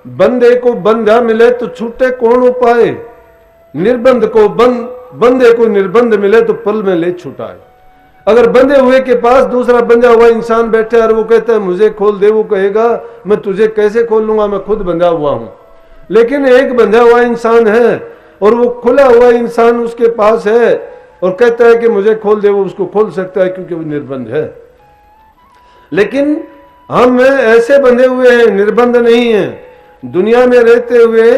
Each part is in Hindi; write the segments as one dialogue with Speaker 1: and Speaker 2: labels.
Speaker 1: बंदे को बंधा मिले तो छूटे कौन उपाय, निर्बंध को बंदे को निर्बंध मिले तो पल में ले छुटाए। अगर बंधे हुए के पास दूसरा बंधा हुआ इंसान बैठा है और वो कहता है मुझे खोल दे, वो कहेगा मैं तुझे कैसे खोल लूंगा, मैं खुद बंधा हुआ हूं। लेकिन एक बंधा हुआ इंसान है और वो खुला हुआ इंसान उसके पास है और कहता है कि मुझे खोल दे, वो उसको खोल सकता है क्योंकि वो निर्बंध है। लेकिन हम ऐसे बंधे हुए हैं, निर्बंध नहीं है। दुनिया में रहते हुए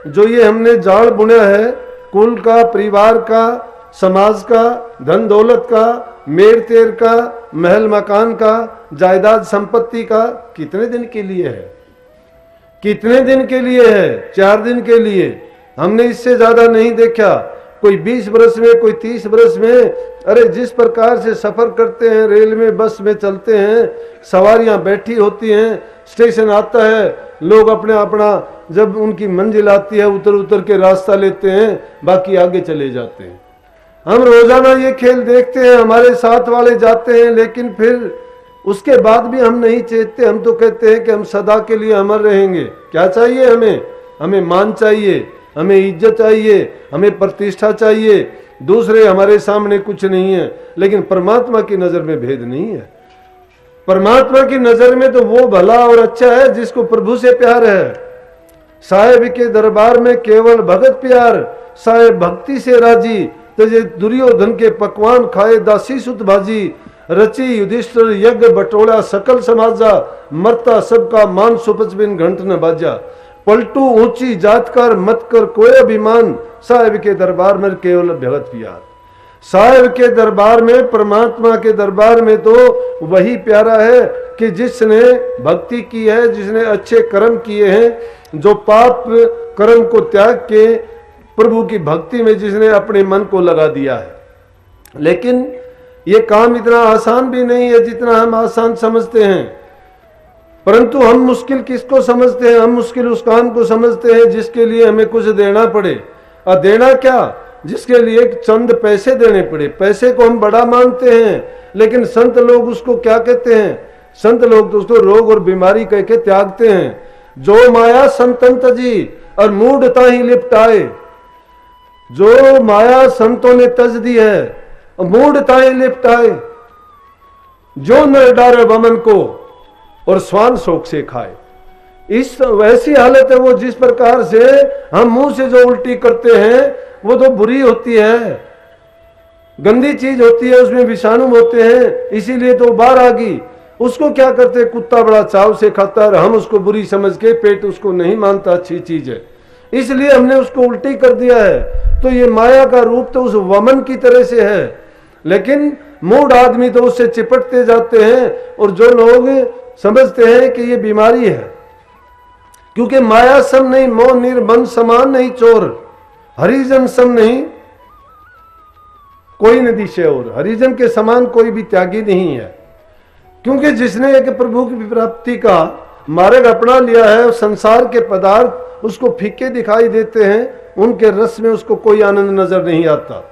Speaker 1: जो ये हमने जाल बुना है, कुल का, परिवार का, समाज का, धन दौलत का, मेर तेर का, महल मकान का, जायदाद संपत्ति का, कितने दिन के लिए है? कितने दिन के लिए है? 4 दिन के लिए। हमने इससे ज्यादा नहीं देखा। कोई 20 वर्ष में, कोई 30 वर्ष में। अरे जिस प्रकार से सफर करते हैं, रेल में, बस में चलते हैं, सवारियां बैठी होती हैं, स्टेशन आता है, लोग अपने अपना जब उनकी मंजिल आती है उतर उतर के रास्ता लेते हैं, बाकी आगे चले जाते हैं। हम रोजाना ये खेल देखते हैं, हमारे साथ वाले जाते हैं, लेकिन फिर उसके बाद भी हम नहीं चेतते। हम तो कहते हैं कि हम सदा के लिए अमर रहेंगे। क्या चाहिए हमें? हमें मान चाहिए, हमें इज्जत चाहिए, हमें प्रतिष्ठा चाहिए। दूसरे हमारे सामने कुछ नहीं है, लेकिन परमात्मा की नजर में भेद नहीं है। परमात्मा की नजर में तो वो भला और अच्छा है जिसको प्रभु से प्यार है। साहेब के दरबार में केवल भगत प्यार, साहेब भक्ति से राजी, तजे दुर्योधन के पकवान खाए दासी सुत भाजी, रची युधिष्ठिर यज्ञ बटोला सकल समाजा, मरता सबका मान सुपच बिन घंट न बाजा, पलटू ऊंची जात कर मत कर कोई अभिमान, साहेब के दरबार में केवल भगत प्यार। साहेब के दरबार में, परमात्मा के दरबार में तो वही प्यारा है कि जिसने भक्ति की है, जिसने अच्छे कर्म किए हैं, जो पाप कर्म को त्याग के प्रभु की भक्ति में जिसने अपने मन को लगा दिया है। लेकिन ये काम इतना आसान भी नहीं है जितना हम आसान समझते हैं। परंतु हम मुश्किल किसको समझते हैं? हम मुश्किल उस काम को समझते हैं जिसके लिए हमें कुछ देना पड़े। और देना क्या? जिसके लिए चंद पैसे देने पड़े। पैसे को हम बड़ा मानते हैं, लेकिन संत लोग उसको क्या कहते हैं? संत लोग तो उसको रोग और बीमारी कह के त्यागते हैं। जो माया संतंत जी और मूढ़ता ही लिपटाए, जो माया संतों ने तज दी है और मूढ़ता ही लिपटाए, जो न डारे वमन को और स्वान शोक से खाए। इस वैसी हालत है वो जिस प्रकार से हम मुंह से जो उल्टी करते हैं वो तो बुरी होती है, गंदी चीज होती है, उसमें विषाणु होते हैं, इसीलिए तो बाहर आ गई। उसको क्या करते? कुत्ता बड़ा चाव से खाता है, हम उसको बुरी समझ के, पेट उसको नहीं मानता अच्छी चीज है, इसलिए हमने उसको उल्टी कर दिया है। तो ये माया का रूप तो उस वमन की तरह से है, लेकिन मूढ़ आदमी तो उससे चिपटते जाते हैं। और जो लोग समझते हैं कि ये बीमारी है, क्योंकि माया सम नहीं, मोह निर्बंध समान नहीं चोर, हरिजन सम नहीं कोई नदी से और, हरिजन के समान कोई भी त्यागी नहीं है। क्योंकि जिसने एक प्रभु की प्राप्ति का मार्ग अपना लिया है, संसार के पदार्थ उसको फीके दिखाई देते हैं, उनके रस में उसको कोई आनंद नजर नहीं आता।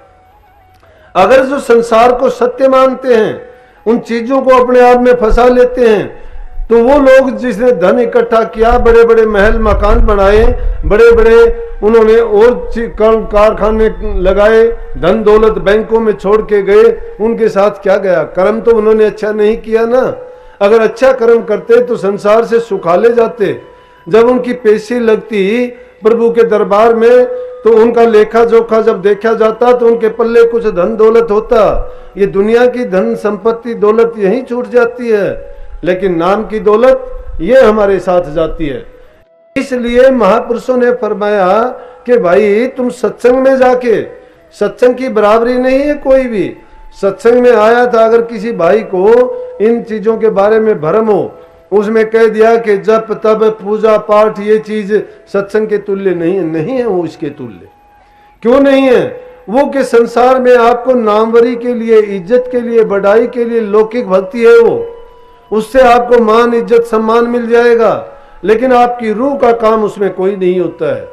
Speaker 1: अगर जो संसार को सत्य मानते हैं, उन चीजों को अपने आप में फंसा लेते हैं, तो वो लोग जिसने धन इकट्ठा किया, बड़े बड़े महल मकान बनाए, बड़े बड़े उन्होंने और कारखाने लगाए, धन दौलत बैंकों में छोड़ के गए, उनके साथ क्या गया? कर्म तो उन्होंने अच्छा नहीं किया ना। अगर अच्छा कर्म करते तो संसार से सुखाले जाते। जब उनकी पेशी लगती प्रभु के दरबार में, तो उनका लेखा जोखा जब देखा जाता तो उनके पल्ले कुछ धन दौलत होता। ये दुनिया की धन संपत्ति दौलत यहीं छूट जाती है, लेकिन नाम की दौलत ये हमारे साथ जाती है। इसलिए महापुरुषों ने फरमाया कि भाई तुम सत्संग में जाके, सत्संग की बराबरी नहीं है कोई भी। सत्संग में आया था, अगर किसी भाई को इन चीजों के बारे में भ्रम हो, उसमें कह दिया कि जप तप पूजा पाठ ये चीज सत्संग के तुल्य नहीं है, नहीं है वो इसके तुल्य। क्यों नहीं है? वो के संसार में आपको नामवरी के लिए, इज्जत के लिए, बढ़ाई के लिए लौकिक भक्ति है, वो उससे आपको मान इज्जत सम्मान मिल जाएगा, लेकिन आपकी रूह का काम उसमें कोई नहीं होता है।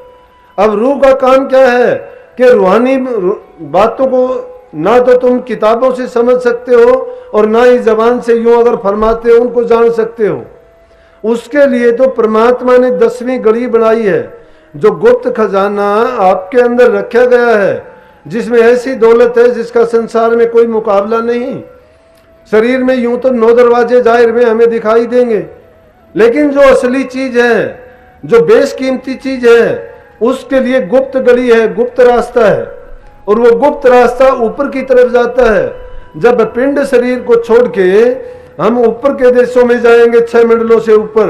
Speaker 1: अब रूह का काम क्या है कि रूहानी बातों को ना तो तुम किताबों से समझ सकते हो और ना ही जबान से यूं अगर फरमाते हो उनको जान सकते हो। उसके लिए तो परमात्मा ने 10वीं गली बनाई है, जो गुप्त खजाना आपके अंदर रखा गया है, जिसमें ऐसी दौलत है जिसका संसार में कोई मुकाबला नहीं। शरीर में यूं तो 9 दरवाजे जाहिर में हमें दिखाई देंगे, लेकिन जो असली चीज है, जो बेशकीमती चीज है, उसके लिए गुप्त गली है, गुप्त रास्ता है। और वो गुप्त रास्ता ऊपर की तरफ जाता है। जब पिंड शरीर को छोड़ के हम ऊपर के देशों में जाएंगे, 6 मंडलों से ऊपर,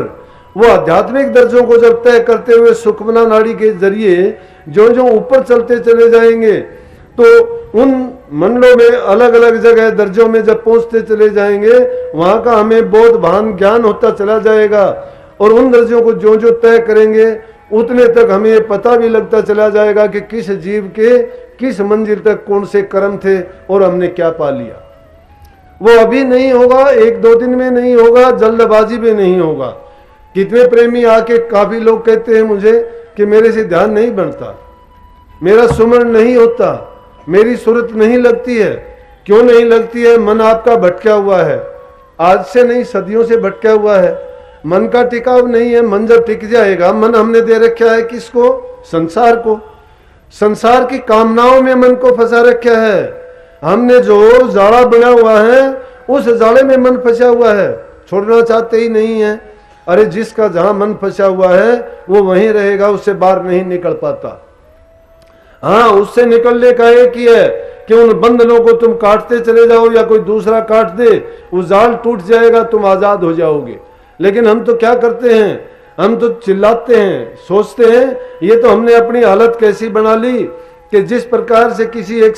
Speaker 1: वो आध्यात्मिक दर्जों को जब तय करते हुए सुखमना नाड़ी के जरिए जो जो ऊपर चलते चले जाएंगे, तो उन मंडलों में अलग अलग जगह दर्जों में जब पहुंचते चले जाएंगे, वहां का हमें बोध भान ज्ञान होता चला जाएगा। और उन दर्जों को जो जो तय करेंगे, उतने तक हमें ये पता भी लगता चला जाएगा कि किस जीव के किस मंजिल तक कौन से कर्म थे और हमने क्या पा लिया। वो अभी नहीं होगा, 1-2 दिन में नहीं होगा, जल्दबाजी में नहीं होगा। कितने प्रेमी आके, काफी लोग कहते हैं मुझे कि मेरे से ध्यान नहीं बनता, मेरा सुमरण नहीं होता, मेरी सूरत नहीं लगती है। क्यों नहीं लगती है? मन आपका भटका हुआ है, आज से नहीं सदियों से भटका हुआ है। मन का टिकाव नहीं है। मन जब टिक जाएगा, मन हमने दे रखा है किसको? संसार को। संसार की कामनाओं में मन को फंसा रखा है। हमने जो जाड़ा बना हुआ है, उस जाड़े में मन फंसा हुआ है, छोड़ना चाहते ही नहीं है। अरे जिसका जहां मन फंसा हुआ है वो वहीं रहेगा, उससे बाहर नहीं निकल पाता। हाँ, उससे निकलने का एक ही है कि उन बंधनों को तुम काटते चले जाओ या कोई दूसरा काट दे, वो जाल टूट जाएगा, तुम आजाद हो जाओगे। लेकिन हम तो क्या करते हैं? हम तो चिल्लाते हैं, सोचते हैं ये तो हमने अपनी हालत कैसी बना ली कि जिस प्रकार से किसी एक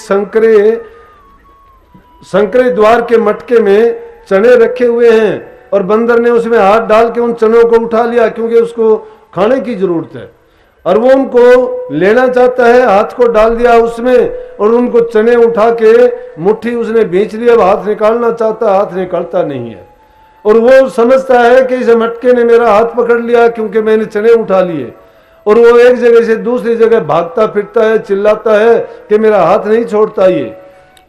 Speaker 1: संकरे द्वार के मटके में चने रखे हुए हैं और बंदर ने उसमें हाथ डाल के उन चनों को उठा लिया, क्योंकि उसको खाने की जरूरत है, और वो उनको लेना चाहता है, हाथ को डाल दिया उसमें और उनको चने उठा के मुट्ठी उसने बेच लिया। अब हाथ निकालना चाहता, हाथ निकलता नहीं है। और वो समझता है कि इस मटके ने मेरा हाथ पकड़ लिया क्योंकि मैंने चने उठा लिए, और वो एक जगह से दूसरी जगह भागता फिरता है, चिल्लाता है कि मेरा हाथ नहीं छोड़ता ये।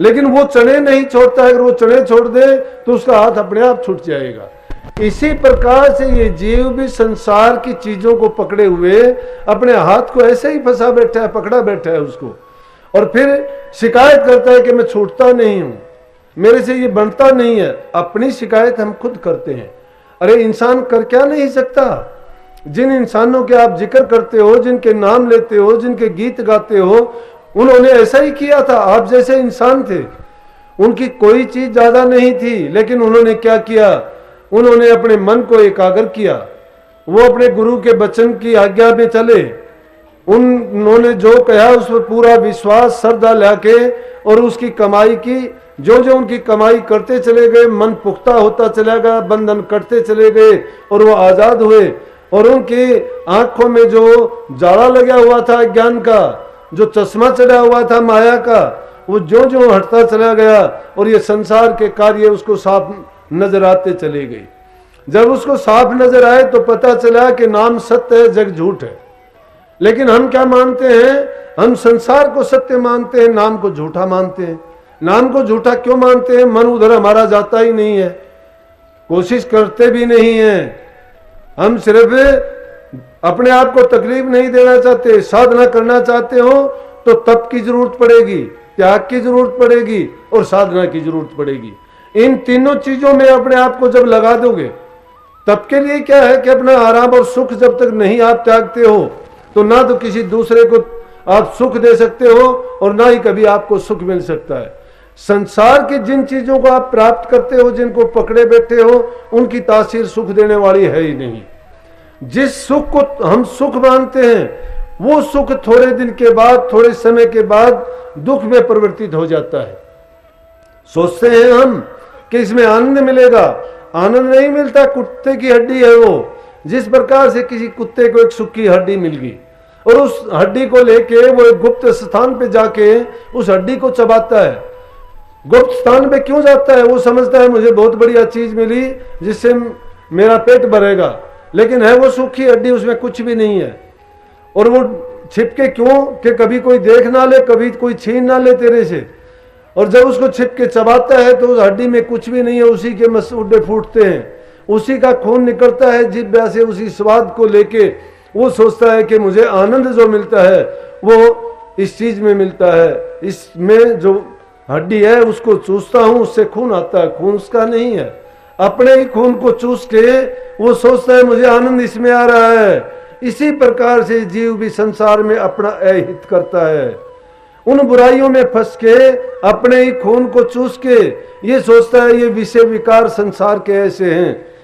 Speaker 1: लेकिन वो चने नहीं छोड़ता है। अगर वो चने छोड़ दे तो उसका हाथ अपने आप छूट जाएगा। इसी प्रकार से ये जीव भी संसार की चीजों को पकड़े हुए अपने हाथ को ऐसे ही फंसा बैठा है, पकड़ा बैठा है उसको, और फिर शिकायत करता है कि मैं छूटता नहीं हूं, मेरे से ये बनता नहीं है। अपनी शिकायत हम खुद करते हैं। अरे इंसान कर क्या नहीं सकता? जिन इंसानों के आप जिक्र करते हो, जिनके नाम लेते हो, जिनके गीत गाते हो, उन्होंने ऐसा ही किया था। आप जैसे इंसान थे, उनकी कोई चीज ज्यादा नहीं थी, लेकिन उन्होंने क्या किया? उन्होंने अपने मन को एकाग्र किया। वो अपने गुरु के वचन की आज्ञा में चले। उन्होंने जो कहा उस पर पूरा विश्वास, श्रद्धा लाके और उसकी कमाई की। जो जो उनकी कमाई करते चले गए, मन पुख्ता होता चला गया, बंधन कटते चले गए और वो आजाद हुए। और उनकी आंखों में जो जाड़ा लगा हुआ था ज्ञान का, जो चश्मा चढ़ा हुआ था माया का, वो जो जो हटता चला गया और ये संसार के कार्य उसको साफ नजर आते चले गए। जब उसको साफ नजर आए तो पता चला कि नाम सत्य है, जग झूठ है। लेकिन हम क्या मानते हैं? हम संसार को सत्य मानते हैं, नाम को झूठा मानते हैं। नाम को झूठा क्यों मानते हैं? मन उधर हमारा जाता ही नहीं है, कोशिश करते भी नहीं है। हम सिर्फ अपने आप को तकलीफ नहीं देना चाहते। साधना करना चाहते हो तो तप की जरूरत पड़ेगी, त्याग की जरूरत पड़ेगी और साधना की जरूरत पड़ेगी। इन तीनों चीजों में अपने आप को जब लगा दोगे, तप के लिए क्या है कि अपना आराम और सुख जब तक नहीं आप त्यागते हो, तो ना तो किसी दूसरे को आप सुख दे सकते हो और ना ही कभी आपको सुख मिल सकता है। संसार की जिन चीजों को आप प्राप्त करते हो, जिनको पकड़े बैठे हो, उनकी तासीर सुख देने वाली है ही नहीं। जिस सुख को हम सुख मानते हैं, वो सुख थोड़े दिन के बाद, थोड़े समय के बाद दुख में परिवर्तित हो जाता है। सोचते हैं हम कि इसमें आनंद मिलेगा, आनंद नहीं मिलता। कुत्ते की हड्डी है वो, जिस प्रकार से किसी कुत्ते को एक सूखी हड्डी मिल गई और उस हड्डी को लेके वो एक गुप्त स्थान पे जाके उस हड्डी को चबाता है। गुप्त स्थान पे क्यों जाता है? वो समझता है मुझे बहुत बढ़िया चीज मिली जिससे मेरा पेट भरेगा, लेकिन है वो सूखी हड्डी, उसमें कुछ भी नहीं है। और वो छिपके क्यों? कि कभी कोई देख ना ले, कभी कोई छीन ना ले तेरे से। और जब उसको छिपके चबाता है तो उस हड्डी में कुछ भी नहीं है, उसी के मसूड़े फूटते हैं। उसी का खून निकलता है जिह्वा से, उसी स्वाद को लेके वो सोचता है कि मुझे आनंद जो मिलता है वो इस चीज में मिलता है, इसमें जो हड्डी है उसको चूसता हूं, उससे खून आता है, खून उसका नहीं है। अपने ही खून को चूस के वो सोचता है मुझे आनंद इसमें आ रहा है। इसी प्रकार से जीव भी संसार में अपना अहित करता है, उन बुराइयों में फंस के अपने ही खून को चूस के ये सोचता है ये विषय विकार संसार के ऐसे हैं।